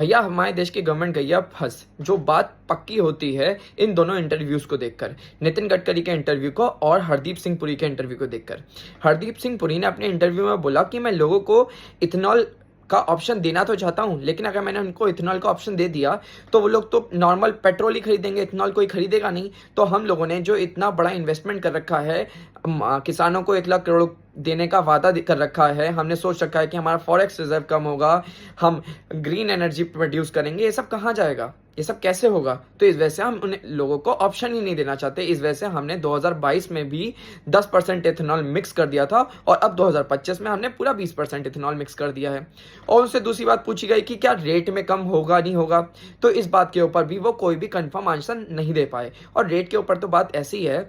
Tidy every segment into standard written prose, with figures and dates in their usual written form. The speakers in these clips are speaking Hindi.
भैया हमारे देश की गवर्नमेंट गई है फंस। जो बात पक्की होती है इन दोनों इंटरव्यूज को देखकर, नितिन गडकरी के इंटरव्यू को और हरदीप सिंह पुरी के इंटरव्यू को देखकर। हरदीप सिंह पुरी ने अपने इंटरव्यू में बोला कि मैं लोगों को इथेनॉल का ऑप्शन देना तो चाहता हूं, लेकिन अगर मैंने उनको इथेनॉल का ऑप्शन दे दिया तो वो लोग तो नॉर्मल पेट्रोल ही खरीदेंगे, इथेनॉल कोई खरीदेगा नहीं। तो हम लोगों ने जो इतना बड़ा इन्वेस्टमेंट कर रखा है, किसानों को 1 लाख करोड़ देने का वादा कर रखा है, हमने सोच रखा है कि हमारा फॉरेक्स रिजर्व कम होगा, हम ग्रीन एनर्जी प्रोड्यूस करेंगे, ये सब कहाँ जाएगा, ये सब कैसे होगा? तो इस वजह से हम उन लोगों को ऑप्शन ही नहीं देना चाहते। इस वजह से हमने 2022 में भी 10% इथेनॉल मिक्स कर दिया था और अब 2025 में हमने पूरा 20% इथेनॉल मिक्स कर दिया है। और उनसे दूसरी बात पूछी गई कि क्या रेट में कम होगा नहीं होगा, तो इस बात के ऊपर भी वो कोई भी कंफर्म आंसर नहीं दे पाए। और रेट के ऊपर तो बात ऐसी है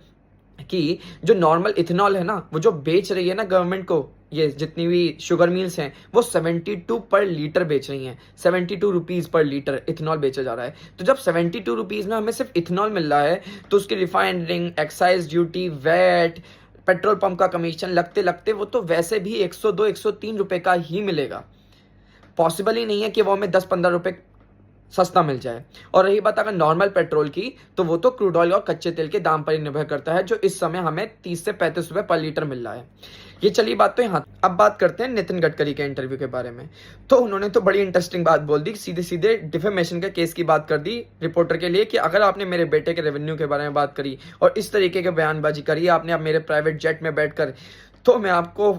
कि जो नॉर्मल इथेनॉल है ना, वो जो बेच रही है ना गवर्नमेंट को, ये जितनी भी शुगर मिल्स हैं वो 72 पर लीटर बेच रही हैं। 72 रुपीज़ पर लीटर इथेनॉल बेचा जा रहा है। तो जब 72 रुपीज़ में हमें सिर्फ इथेनॉल मिल रहा है, तो उसकी refining, excise duty, VAT, petrol pump का कमीशन लगते लगते वो तो वैसे भी 102-103 रुपए का ही मिलेगा। पॉसिबल ही नहीं है कि वो हमें 10-15 रुपए सस्ता मिल जाए। और रही बात अगर नॉर्मल पेट्रोल की, तो वो तो क्रूड ऑयल और कच्चे तेल के दाम पर ही निर्भर करता है, जो इस समय हमें 30 से 35 रुपए पर लीटर मिल रहा है। ये चली बात तो यहाँ। अब बात करते हैं नितिन गडकरी के इंटरव्यू के बारे में। तो उन्होंने तो बड़ी इंटरेस्टिंग बात बोल दी, सीधे सीधे डिफेमेशन के केस की बात कर दी रिपोर्टर के लिए कि अगर आपने मेरे बेटे के रेवेन्यू के बारे में बात करी और इस तरीके के बयानबाजी करी आपने अब मेरे प्राइवेट जेट में बैठकर, तो मैं आपको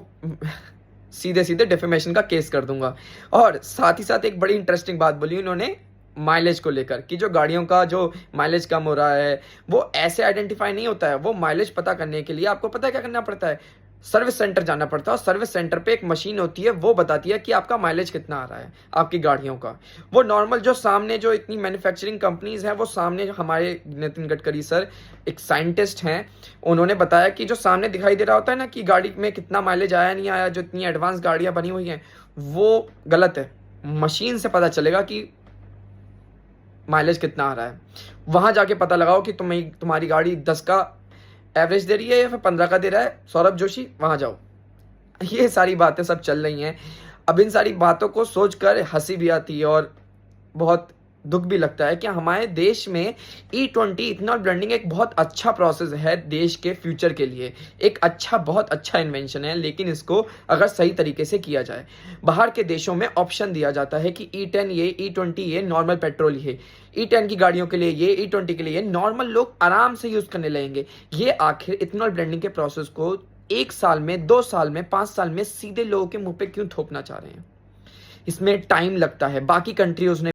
सीधे सीधे डिफेमेशन का केस कर दूंगा। और साथ ही साथ एक बड़ी इंटरेस्टिंग बात बोली उन्होंने माइलेज को लेकर कि जो गाड़ियों का जो माइलेज कम हो रहा है वो ऐसे आइडेंटिफाई नहीं होता है। वो माइलेज पता करने के लिए आपको पता है क्या करना पड़ता है? सर्विस सेंटर जाना पड़ता है और सर्विस सेंटर पे एक मशीन होती है, वो बताती है कि आपका माइलेज कितना आ रहा है आपकी गाड़ियों का। वो नॉर्मल जो सामने जो इतनी मैन्युफैक्चरिंग कंपनीज हैं, वो सामने हमारे नितिन गडकरी सर एक साइंटिस्ट हैं, उन्होंने बताया कि जो सामने दिखाई दे रहा होता है ना कि गाड़ी में कितना माइलेज आया नहीं आया, जो इतनी एडवांस गाड़ियां बनी हुई हैं, वो गलत है। मशीन से पता चलेगा कि माइलेज कितना आ रहा है। वहां जाके पता लगाओ कि तुम्हारी गाड़ी 10 का एवरेज दे रही है या फिर 15 का दे रहा है, सौरभ जोशी वहां जाओ। ये सारी बातें सब चल रही हैं। अब इन सारी बातों को सोचकर हंसी भी आती है और बहुत दुख भी लगता है कि हमारे देश में E20 इथेनॉल ब्लेंडिंग एक बहुत अच्छा प्रोसेस है देश के फ्यूचर के लिए। एक अच्छा, बहुत अच्छा इन्वेंशन है, लेकिन इसको अगर सही तरीके से किया जाए। बाहर के देशों में ऑप्शन दिया जाता है कि E10 ये, E20 ये, नॉर्मल पेट्रोल ये, E10 की गाड़ियों के लिए ये, E20 के लिए ये, नॉर्मल लोग आराम से यूज करने लगेंगे। ये आखिर इथेनॉल ब्लेंडिंग के प्रोसेस को 1 साल में, 2 साल में, 5 साल में सीधे लोगों के मुंह पे क्यों थोपना चाह रहे हैं? इसमें टाइम लगता है। बाकी कंट्रीज ने